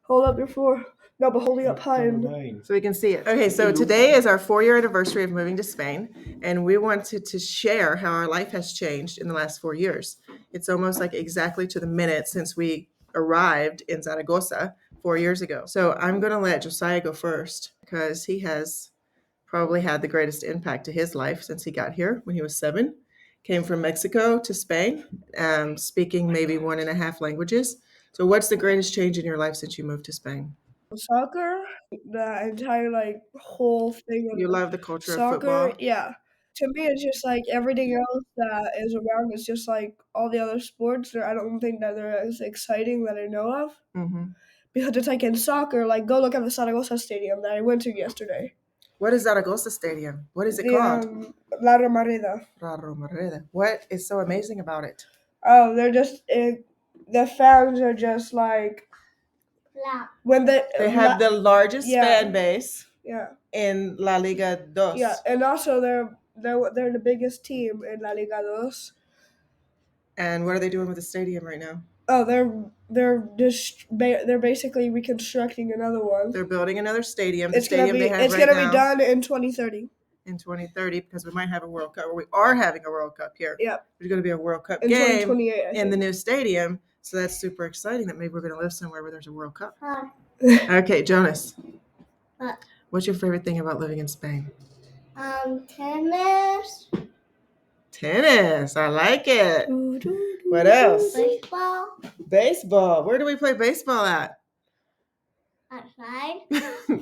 Hold up your floor. No, but hold it up high so we can see it. Okay, so today is our 4-year anniversary of moving to Spain, and we wanted to share how our life has changed in the last 4 years. It's almost like exactly to the minute since we arrived in Zaragoza 4 years ago. So I'm going to let Josiah go first because he has probably had the greatest impact to his life since he got here when he was 7. Came from Mexico to Spain, speaking maybe 1.5 languages. So what's the greatest change in your life since you moved to Spain? soccer, the entire whole thing You of love the culture of soccer. football? Yeah, to me, it's just like everything else that is around. It's just like all the other sports. I don't think that they're as exciting that I know of Mm-hmm. because it's like in soccer. Like go look at the Zaragoza stadium that I went to yesterday. What is Zaragoza Stadium? What is it The called? La Romareda. La Romareda. What is so amazing about it? Oh, they're just the fans are just like when They have the largest yeah. fan base Yeah. in La Liga Dos. Yeah, and also they're the biggest team in La Liga Dos. And what are they doing with the stadium right now? Oh, they're basically reconstructing another one. They're building another stadium. The It's gonna stadium be they have it's right gonna be now done in 2030. in 2030 because we might have a World Cup, or we are having a World Cup here. Yeah, There's going to be a World Cup in game 2028. I in think. the new stadium. So that's super exciting that maybe we're going to live somewhere where there's a World Cup. Okay, Jonas. What? What's your favorite thing about living in Spain? Tennis. Tennis. I like it. What else? Baseball. Baseball. Where do we play baseball at? Outside.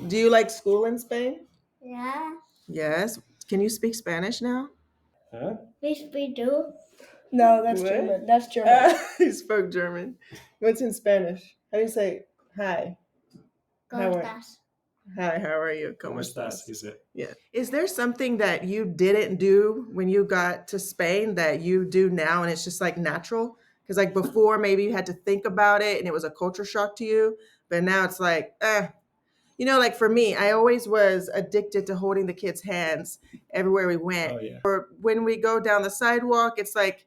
Do you like school in Spain? Yeah. Yes. Can you speak Spanish now? Huh? Yes, we do. No, that's What? German. That's German. He spoke German. What's in Spanish? How do you say hi? ¿Cómo estás? Hi, how are you? ¿Cómo estás? Is it? Yeah. Is there something that you didn't do when you got to Spain that you do now and it's just like natural? Because like before, maybe you had to think about it and it was a culture shock to you, but now it's like, like for me, I always was addicted to holding the kids' hands everywhere we went. Oh, yeah. Or when we go down the sidewalk, it's like,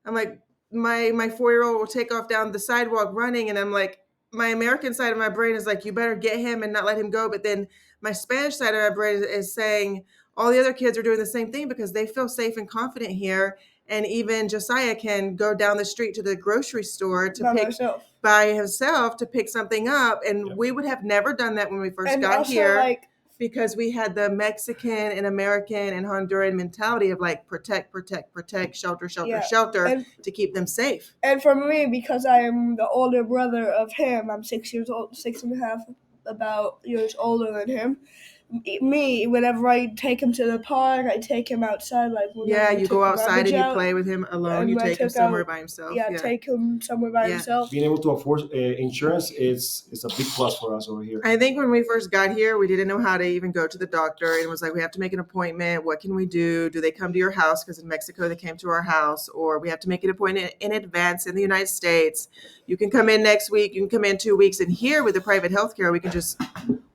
I'm like, my 4-year-old will take off down the sidewalk running, and I'm like, my American side of my brain is like, you better get him and not let him go. But then my Spanish side of my brain is saying all the other kids are doing the same thing because they feel safe and confident here. And even Josiah can go down the street to the grocery store by himself to pick something up. And Yep. we would have never done that when we first And got also, here because we had the Mexican and American and Honduran mentality of like protect, shelter, Yeah. shelter to keep them safe. And for me, because I am the older brother of him, I'm 6 years old, 6.5 about years older than him. Me, whenever I take him to the park, I take him outside. You go outside and you play with him alone. You take him somewhere by himself. Take him somewhere by himself. Being able to afford insurance is a big plus for us over here. I think when we first got here, we didn't know how to even go to the doctor. And it was like, we have to make an appointment. What can we do? Do they come to your house? Because in Mexico, they came to our house. Or we have to make an appointment in advance in the United States. You can come in next week. You can come in 2 weeks. And here with the private healthcare, we can just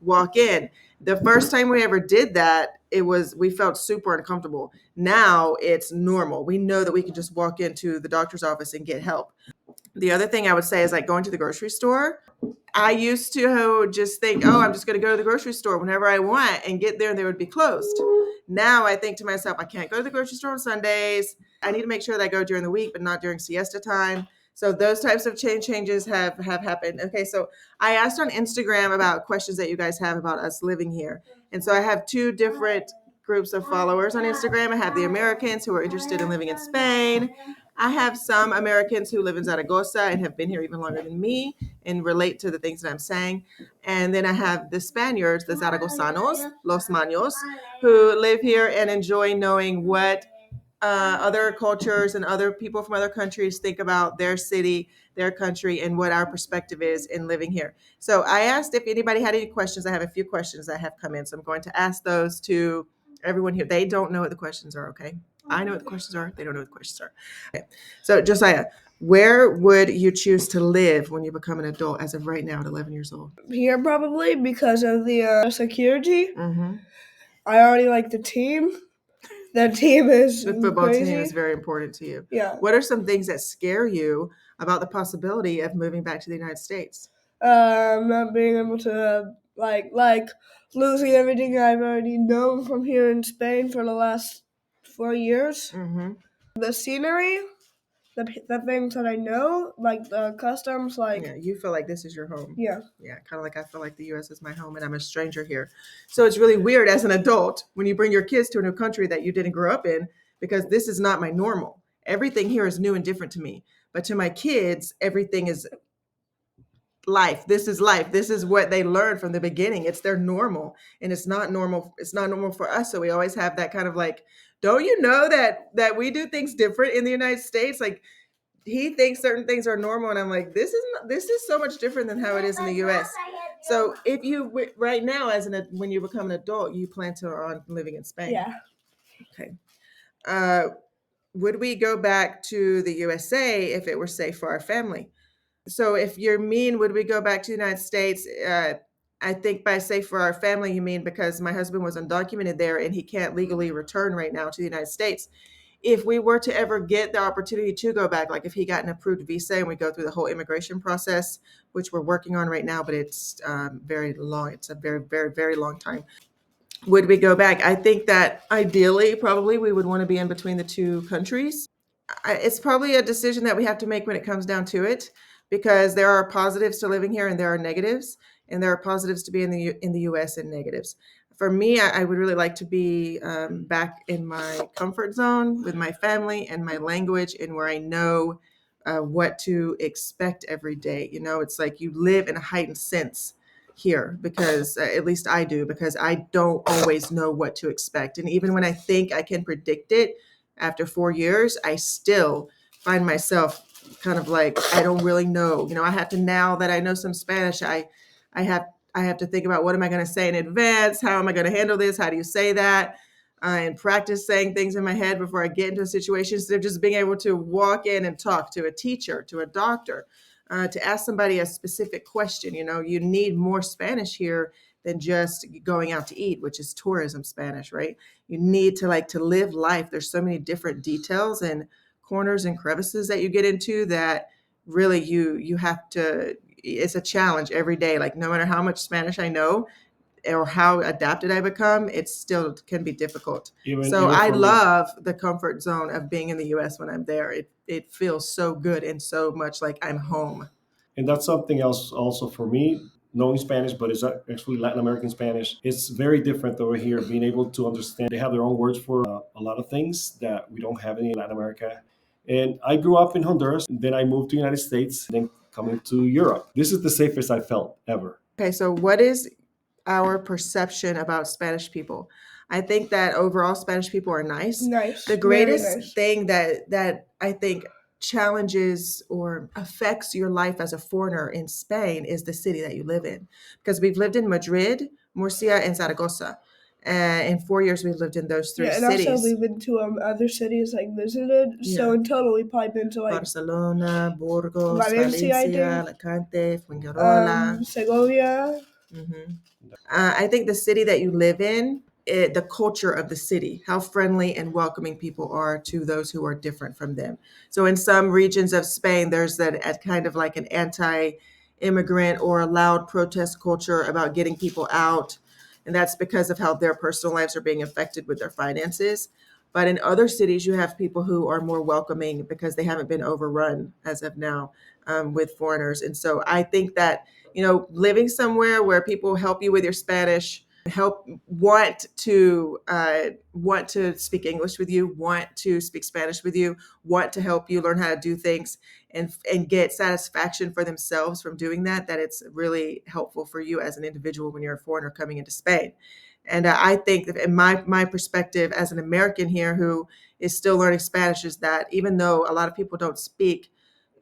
walk in. The first time we ever did that, we felt super uncomfortable. Now it's normal. We know that we can just walk into the doctor's office and get help. The other thing I would say is like going to the grocery store. I used to just think, I'm just going to go to the grocery store whenever I want and get there and they would be closed. Now I think to myself, I can't go to the grocery store on Sundays. I need to make sure that I go during the week, but not during siesta time. So those types of changes have happened. Okay, so I asked on Instagram about questions that you guys have about us living here. And so I have 2 different groups of followers on Instagram. I have the Americans who are interested in living in Spain. I have some Americans who live in Zaragoza and have been here even longer than me and relate to the things that I'm saying. And then I have the Spaniards, the Zaragozanos, Los Maños, who live here and enjoy knowing what other cultures and other people from other countries think about their city, their country, and what our perspective is in living here. So I asked if anybody had any questions. I have a few questions that have come in. So I'm going to ask those to everyone here. They don't know what the questions are, okay? I know what the questions are. They don't know what the questions are. Okay. So Josiah, where would you choose to live when you become an adult as of right now at 11 years old? Here probably because of the security. Mm-hmm. I already like the team. The team is The football crazy. team is very important to you. Yeah. What are some things that scare you about the possibility of moving back to the United States? Not being able to like losing everything I've already known from here in Spain for the last 4 years. Mm-hmm. The scenery, the things that I know, like the customs, like Yeah, you feel like this is your home. yeah. Yeah, kind of like I feel like the U.S. is my home and I'm a stranger here. So it's really weird as an adult when you bring your kids to a new country that you didn't grow up in, because this is not my normal. Everything here is new and different to me. But to my kids, everything is life. This is life. This is what they learned from the beginning. It's their normal, and it's not normal. It's not normal for us. So we always have that kind of like, don't you know that we do things different in the United States? Like, he thinks certain things are normal, and I'm like, this is so much different than how it is in the U.S. So if you right now when you become an adult, you plan to on living in Spain. Yeah. Okay. Would we go back to the USA if it were safe for our family? So if you're mean, would we go back to the United States? I think by safe for our family, you mean because my husband was undocumented there and he can't legally return right now to the United States. If we were to ever get the opportunity to go back, like if he got an approved visa and we go through the whole immigration process, which we're working on right now, but it's very long. It's a very, very, very long time. Would we go back? I think that ideally, probably we would want to be in between the two countries. It's probably a decision that we have to make when it comes down to it, because there are positives to living here and there are negatives, and there are positives to be in the U.S. and negatives. For me, I would really like to be back in my comfort zone with my family and my language, and where I know what to expect every day. You know, it's like you live in a heightened sense here, because at least I do, because I don't always know what to expect. And even when I think I can predict it, after 4 years, I still find myself kind of like, I don't really know. You know, I have to, now that I know some Spanish, I have to think about, what am I going to say in advance? How am I going to handle this? How do you say that? And practice saying things in my head before I get into a situation, instead of just being able to walk in and talk to a teacher, to a doctor, to ask somebody a specific question. You know, you need more Spanish here than just going out to eat, which is tourism Spanish, right? You need to live life. There's so many different details and corners and crevices that you get into that really you have to, it's a challenge every day. Like, no matter how much Spanish I know or how adapted I become, it still can be difficult. So I love the comfort zone of being in the US when I'm there. It feels so good and so much like I'm home. And that's something else also for me, knowing Spanish, but it's actually Latin American Spanish. It's very different over here, being able to understand. They have their own words for a lot of things that we don't have in Latin America. And I grew up in Honduras, and then I moved to the United States, then coming to Europe. This is the safest I felt ever. Okay, so what is our perception about Spanish people? I think that overall Spanish people are nice. Nice. The greatest thing that I think challenges or affects your life as a foreigner in Spain is the city that you live in. Because we've lived in Madrid, Murcia, and Zaragoza. And in 4 years, we've lived in those three cities. And also we've been to other cities, like visited. Yeah. So in total, we've probably been to like Barcelona, Burgos, Valencia, Alicante, Fuengirola, Segovia. Mm-hmm. I think the city that you live in, the culture of the city, how friendly and welcoming people are to those who are different from them. So in some regions of Spain, there's that kind of like an anti-immigrant or a loud protest culture about getting people out. And that's because of how their personal lives are being affected with their finances. But in other cities, you have people who are more welcoming because they haven't been overrun as of now with foreigners. And so I think that, you know, living somewhere where people help you with your Spanish, want to speak English with you, want to speak Spanish with you, want to help you learn how to do things and get satisfaction for themselves from doing that it's really helpful for you as an individual when you're a foreigner coming into Spain. And I think that in my perspective as an American here who is still learning Spanish is that even though a lot of people don't speak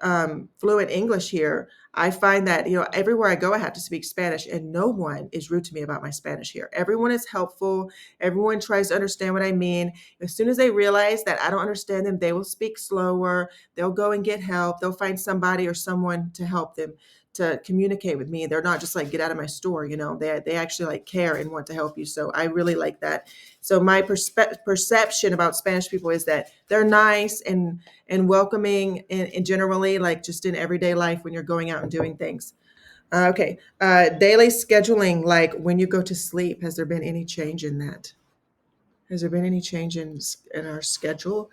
fluent English here, I find that, you know, everywhere I go, I have to speak Spanish, and no one is rude to me about my Spanish here. Everyone is helpful. Everyone tries to understand what I mean. As soon as they realize that I don't understand them, they will speak slower. They'll go and get help. They'll find somebody or someone to help them to communicate with me. They're not just like, get out of my store, you know, they actually like care and want to help you. So I really like that. So my perception about Spanish people is that they're nice and welcoming and generally like just in everyday life when you're going out and doing things. Okay. Daily scheduling, like when you go to sleep, has there been any change in that? Has there been any change in our schedule?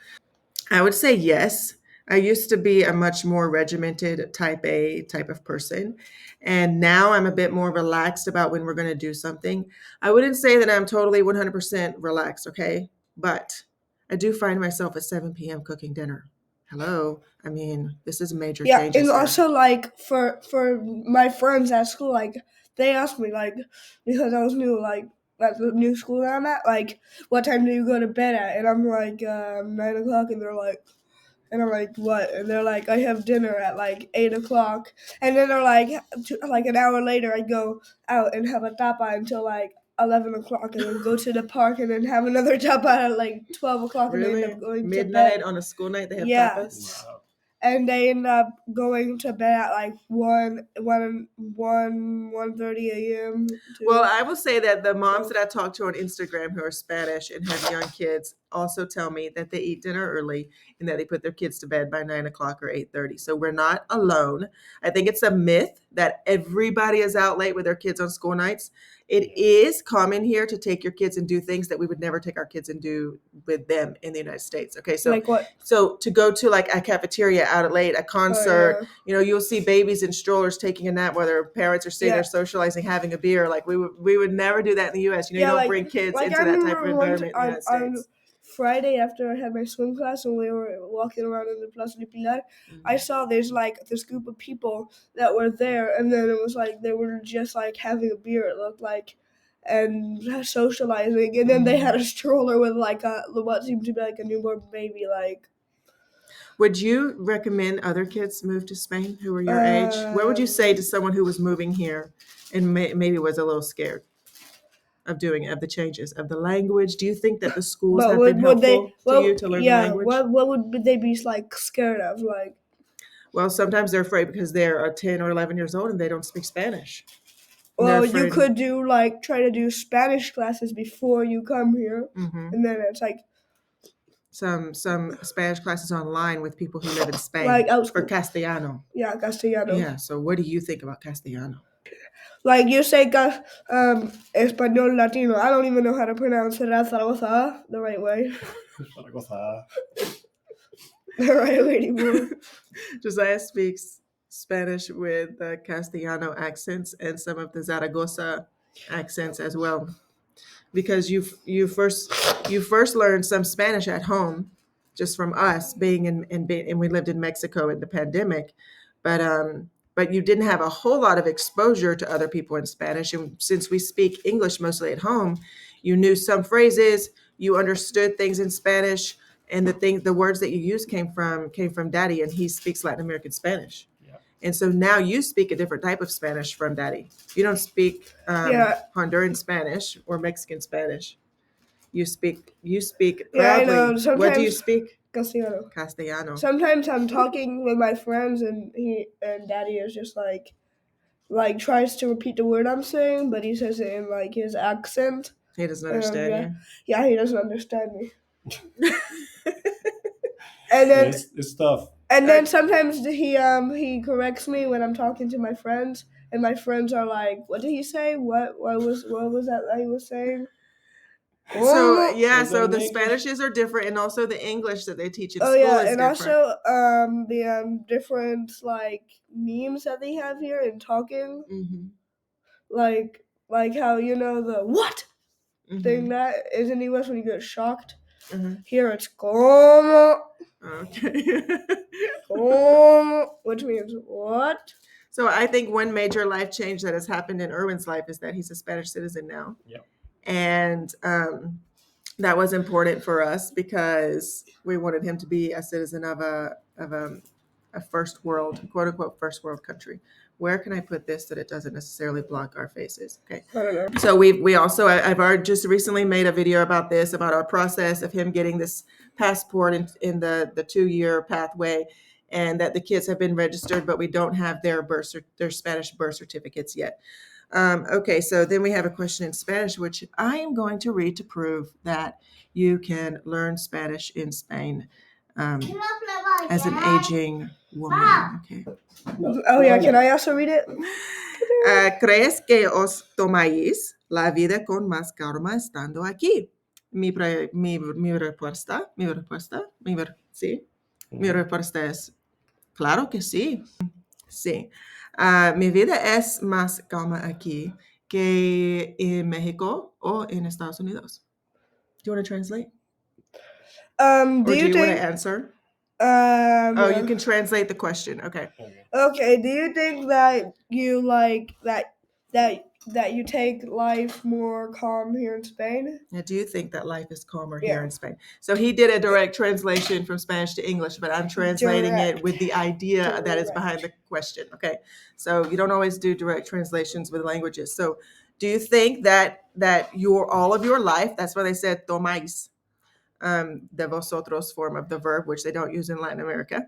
I would say yes. I used to be a much more regimented type A type of person. And now I'm a bit more relaxed about when we're going to do something. I wouldn't say that I'm totally 100% relaxed, okay? But I do find myself at 7 p.m. cooking dinner. Hello. I mean, this is major Yeah, and changes here. also like for my friends at school, like they asked me like because I was new, like at the new school that I'm at, like what time do you go to bed at? And I'm like 9 o'clock, and they're like, and I'm like what? And they're like I have dinner at like 8 o'clock, and then they're like like an hour later I go out and have a tapa until like 11 o'clock, and then go to the park and then have another tapa at like 12 o'clock, and they end Really? up going to Midnight bed. on a school night, they have Yeah. tapas? Wow. And they end up going to bed at like 1:30 a.m. Well, I will say that the moms that I talk to on Instagram who are Spanish and have young kids also tell me that they eat dinner early and that they put their kids to bed by 9 o'clock or 8:30. So we're not alone. I think it's a myth that everybody is out late with their kids on school nights. It is common here to take your kids and do things that we would never take our kids and do with them in the United States. Okay, so like what? so to go to like a cafeteria out late, a concert, you'll see babies in strollers taking a nap while their parents are sitting there socializing, having a beer. Like we would never do that in the U.S. You don't bring kids like into I that type of remember one environment in the United on States. Friday after I had my swim class and we were walking around in the Plaza de Pilar, I saw there's like this group of people that were there, and then it was like they were just like having a beer, it looked like, and socializing, and then they had a stroller with like what seemed to be like a newborn baby, like. Would you recommend other kids move to Spain who are your age? What would you say to someone who was moving here and maybe was a little scared of the changes of the language? Do you think that the schools But have been would they? helpful to Well, you to learn the yeah. language? What would they be like scared of? Like, Well, sometimes they're afraid because they're 10 or 11 years old and they don't speak Spanish. And they're well, you afraid. could do like try to do Spanish classes before you come here, and then it's like some Spanish classes online with people who live in Spain like out for school. Castellano. Yeah, Castellano. Yeah. So what do you think about Castellano? Like you say, Español Latino. I don't even know how to pronounce it. Zaragoza the right way. Zaragoza. The right way anymore. Josiah speaks Spanish with the Castellano accents and some of the Zaragoza accents as well, because you first learned some Spanish at home, just from us being and we lived in Mexico in the pandemic, but you didn't have a whole lot of exposure to other people in Spanish, and since we speak English mostly at home, you knew some phrases, you understood things in Spanish, and the words that you used came from Daddy, and he speaks Latin American Spanish. Yeah. And so now you speak a different type of Spanish from Daddy. You don't speak Honduran Spanish or Mexican Spanish. You speak Yeah, I proudly. know. What do you Sometimes speak? Castellano. Castellano. Sometimes I'm talking with my friends, and Daddy is just like tries to repeat the word I'm saying, but he says it in like his accent. He doesn't understand Yeah, he doesn't understand me. you. And then It's tough. and then sometimes he corrects me when I'm talking to my friends, and my friends are like, "What did he say? What was that he was saying?" So yeah, Was that so in the English? Spanishes are different, and also the English that they teach in Oh school yeah, is and different. also the different like memes that they have here in talking, like how the what thing that is in the US when you get shocked. Here it's como, Okay. which means what. So I think one major life change that has happened in Erwin's life is that he's a Spanish citizen now. Yep. And that was important for us because we wanted him to be a citizen of a first world, quote unquote, first world country. Where can I put this that it doesn't necessarily block our faces? Okay. I don't know. So we also, I've already just recently made a video about this, about our process of him getting this passport in the 2-year pathway, and that the kids have been registered, but we don't have their Spanish birth certificates yet. Okay, so then we have a question in Spanish, which I am going to read to prove that you can learn Spanish in Spain. as an aging woman. Okay. Oh yeah, can I also read it? ¿Crees que os tomáis la vida con más calma estando aquí? Mi respuesta es, claro que sí. Sí. Mi vida es más calma aquí que en México o en Estados Unidos. Do you want to translate? Do Or you do you want think? to answer? Oh, you can translate the question. Okay. Okay. Do you think that you like that you take life more calm here in Spain? I do think that life is calmer Yeah. here in Spain. So he did a direct translation from Spanish to English, but I'm translating it with the idea that is behind the question. Okay. So you don't always do direct translations with languages. So do you think that all of your life, that's why they said tomáis, the vosotros form of the verb, which they don't use in Latin America,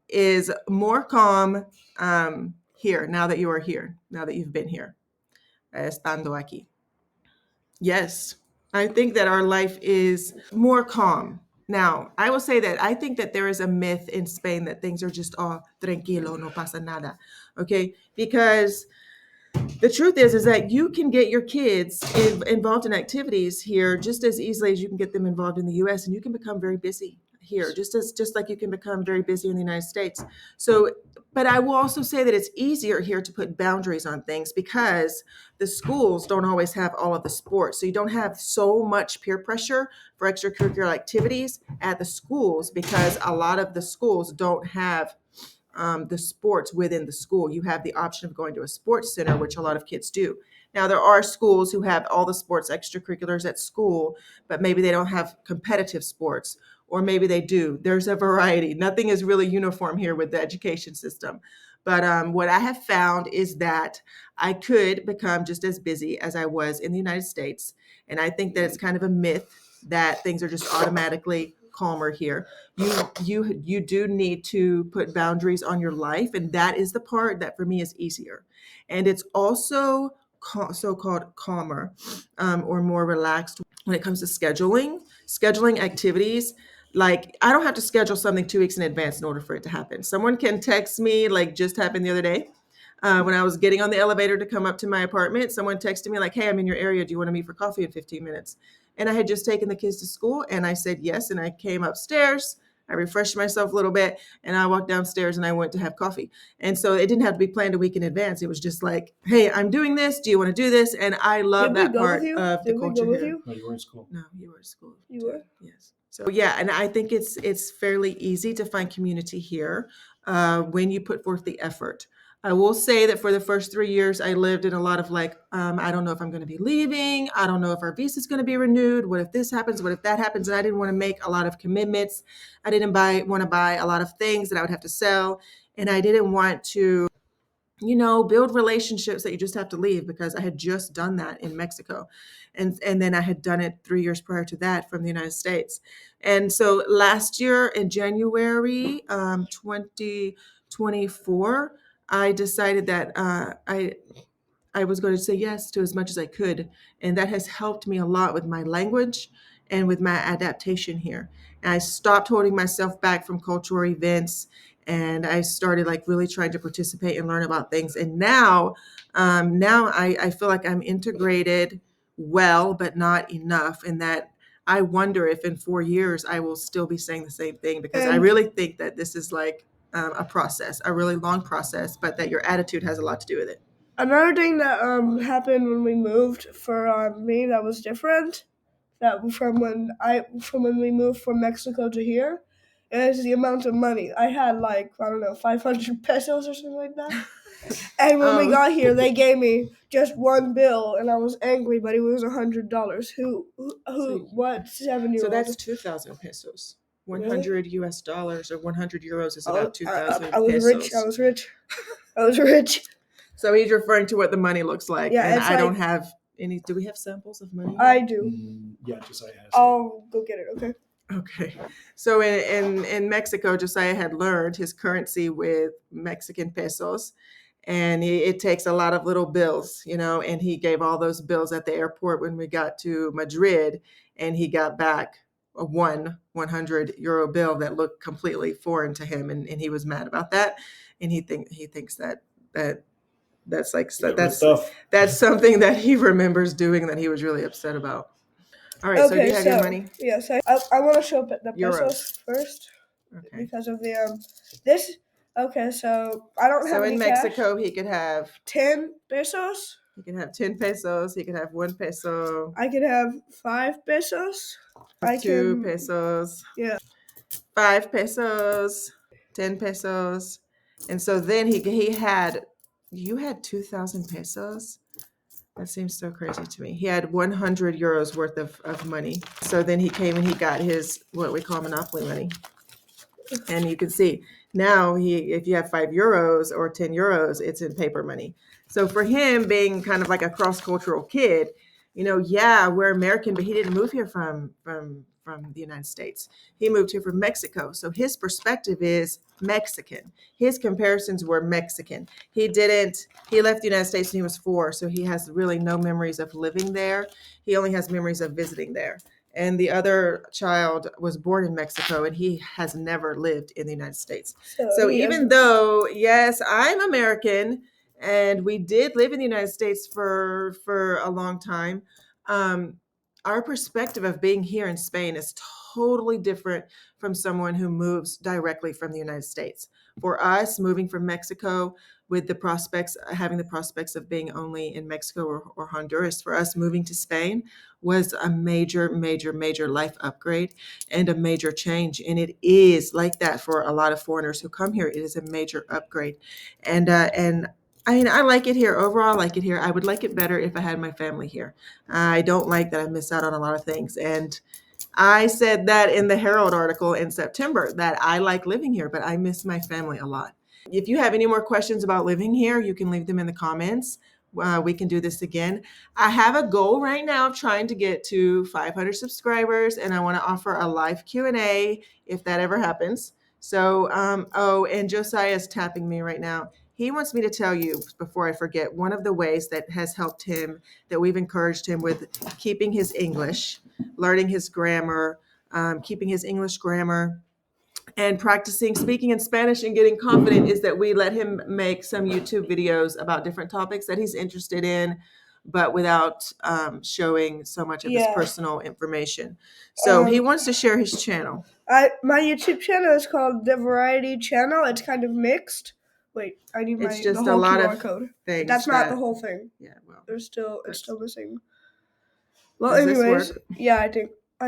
is more calm here, now that you are here, now that you've been here, estando aquí? Yes, I think that our life is more calm. Now, I will say that I think that there is a myth in Spain that things are just all tranquilo, no pasa nada. Okay, because the truth is that you can get your kids involved in activities here just as easily as you can get them involved in the US, and you can become very busy here just like you can become very busy in the United States. So, but I will also say that it's easier here to put boundaries on things because the schools don't always have all of the sports. So you don't have so much peer pressure for extracurricular activities at the schools because a lot of the schools don't have the sports within the school. You have the option of going to a sports center, which a lot of kids do. Now, there are schools who have all the sports extracurriculars at school, but maybe they don't have competitive sports, or maybe they do. There's a variety. Nothing is really uniform here with the education system. But what I have found is that I could become just as busy as I was in the United States. And I think that it's kind of a myth that things are just automatically calmer here. You do need to put boundaries on your life, and that is the part that for me is easier. And it's also so-called calmer or more relaxed when it comes to scheduling activities. Like, I don't have to schedule something 2 weeks in advance in order for it to happen. Someone can text me, like just happened the other day. When I was getting on the elevator to come up to my apartment, someone texted me like, hey, I'm in your area. Do you want to meet for coffee in 15 minutes? And I had just taken the kids to school and I said yes. And I came upstairs, I refreshed myself a little bit, and I walked downstairs and I went to have coffee. And so it didn't have to be planned a week in advance. It was just like, hey, I'm doing this. Do you want to do this? And I love that part of the culture here. No, you were in school. No, you were in school. You were? Yes. So yeah, and I think it's fairly easy to find community here when you put forth the effort. I will say that for the first 3 years, I lived in a lot of like, I don't know if I'm going to be leaving. I don't know if our visa is going to be renewed. What if this happens? What if that happens? And I didn't want to make a lot of commitments. I didn't want to buy a lot of things that I would have to sell. And I didn't want to, build relationships that you just have to leave, because I had just done that in Mexico. And then I had done it 3 years prior to that from the United States. And so last year in January 2024, I decided that I was going to say yes to as much as I could. And that has helped me a lot with my language and with my adaptation here. And I stopped holding myself back from cultural events, and I started like really trying to participate and learn about things. And now I feel like I'm integrated well, but not enough. And that I wonder if in 4 years I will still be saying the same thing, because I really think that this is like a process, a really long process, but that your attitude has a lot to do with it. Another thing that happened when we moved for me that was different, that from when we moved from Mexico to here, is the amount of money. I had like, I don't know, 500 pesos or something like that. And when we got here, they gave me just one bill, and I was angry, but it was $100. What 7-year-old? So that's 2,000 pesos. 100 US dollars or 100 euros is about 2,000 pesos. I was rich. So he's referring to what the money looks like. Yeah, and it's I don't like- have any. Do we have samples of money? I do. Yeah, Josiah has. I'll go get it, okay? Okay. So in Mexico, Josiah had learned his currency with Mexican pesos. And it takes a lot of little bills, and he gave all those bills at the airport when we got to Madrid, and he got back a 100 euro bill that looked completely foreign to him, and he was mad about that, and he thinks that that's like Get ripped off. that's something that he remembers doing that he was really upset about. All right, so do Okay, you have your so money? yes, I want to show up the Euros. pesos first Okay. because of the this. Okay, so I don't have So any in cash. Mexico, he could have 10 pesos. he can have 10 pesos. He could have 1 peso, I could have 5 pesos. I 2 can, pesos, yeah. 5 pesos, 10 pesos, and so then he had you had 2,000 pesos. That seems so crazy to me. He had 100 euros worth of money. So then he came and he got his what we call monopoly money. And you can see now if you have 5 euros or 10 euros, it's in paper money. So for him being kind of like a cross-cultural kid, yeah, we're American, but he didn't move here from the United States. He moved here from Mexico. So his perspective is Mexican. His comparisons were Mexican. He left the United States when he was 4, so he has really no memories of living there. He only has memories of visiting there. And the other child was born in Mexico, and he has never lived in the United States. So even though, yes, I'm American, and we did live in the United States for a long time, our perspective of being here in Spain is totally different from someone who moves directly from the United States. For us, moving from Mexico with having the prospects of being only in Mexico or Honduras, for us moving to Spain was a major, major, major life upgrade and a major change. And it is like that for a lot of foreigners who come here. It is a major upgrade. And I mean, I like it here. Overall, I like it here. I would like it better if I had my family here. I don't like that I miss out on a lot of things. And I said that in the Herald article in September, that I like living here, but I miss my family a lot. If you have any more questions about living here, you can leave them in the comments. We can do this again. I have a goal right now of trying to get to 500 subscribers, and I want to offer a live Q&A if that ever happens. So, and Josiah is tapping me right now. He wants me to tell you, before I forget, one of the ways that has helped him, that we've encouraged him with keeping his English, learning his grammar, keeping his English grammar, and practicing speaking in Spanish and getting confident, is that we let him make some YouTube videos about different topics that he's interested in, but without showing so much of his personal information. So he wants to share his channel. My YouTube channel is called The Variety Channel. It's kind of mixed. Wait, I need It's the just whole a lot QR of code. things. That's not the whole thing. Yeah, well, it's still missing. Well, Does this anyways, work? yeah, I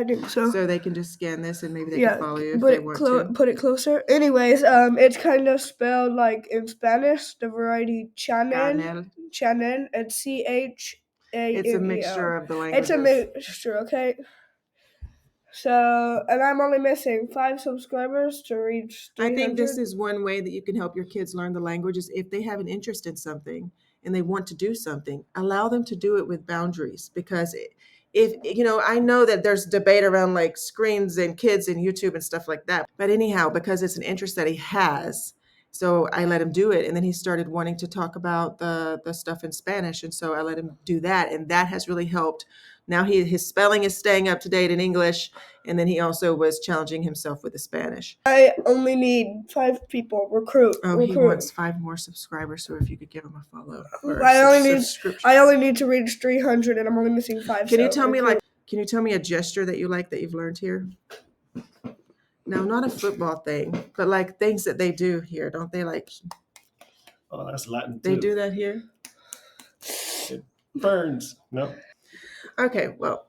think so. So they can just scan this and maybe they can follow you if but they want to. put it closer. Anyways, it's kind of spelled like in Spanish, The Variety Channel. Channel. It's CHANEL. It's a mixture of the languages. It's a mixture, okay? So, and I'm only missing 5 subscribers to reach 300. I think this is one way that you can help your kids learn the languages. If they have an interest in something and they want to do something, allow them to do it with boundaries. Because I know that there's debate around like screens and kids and YouTube and stuff like that. But anyhow, because it's an interest that he has, so I let him do it. And then he started wanting to talk about the stuff in Spanish. And so I let him do that. And that has really helped. Now his spelling is staying up to date in English. And then he also was challenging himself with the Spanish. I only need 5 people. Recruit. He wants 5 more subscribers. So if you could give him a follow. I only need to reach 300, and I'm only missing 5. Can you tell me a gesture that you like that you've learned here? No, not a football thing, but like things that they do here, don't they? Like, oh, that's Latin too. They do that here. It burns. No. Okay, well,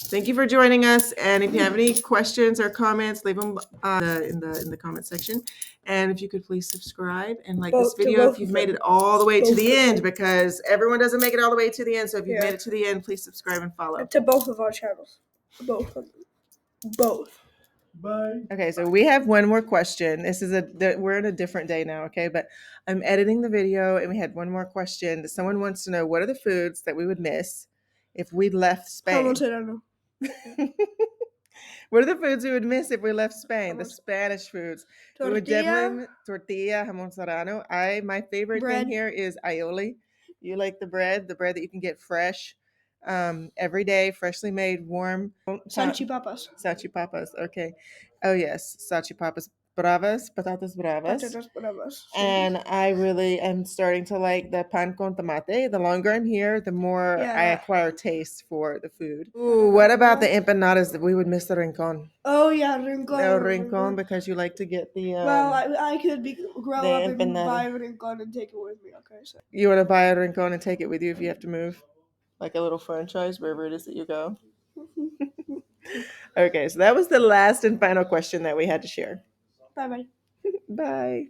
thank you for joining us. And if you have any questions or comments, leave them in the comment section. And if you could please subscribe and like this video if you've made it all the way to the end, because everyone doesn't make it all the way to the end. So if you've made it to the end, please subscribe and follow. To both of our channels. Both. Bye. Okay, so we have one more question. We're in a different day now, okay? But I'm editing the video, and we had one more question. Someone wants to know, what are the foods that we would miss if we left Spain? I don't know. What are the foods we would miss if we left Spain? The Spanish foods. We would definitely tortilla, jamón serrano. My favorite thing here is aioli. You like the bread that you can get fresh. every day, freshly made, warm. Salchipapas. Salchipapas. Okay. Oh yes, salchipapas bravas, patatas bravas. Patatas bravas. And I really am starting to like the pan con tomate. The longer I'm here, the more Yeah, I that. acquire taste for the food. Ooh, what about the empanadas? We would miss the rincon. Oh yeah, rincon. No rincon because you like to get the. Well, I could grow the up and empanada. buy a rincon and take it with me. Okay, so. You want to buy a rincon and take it with you if you have to move, like a little franchise wherever it is that you go. Okay, so that was the last and final question that we had to share. Bye bye. Bye.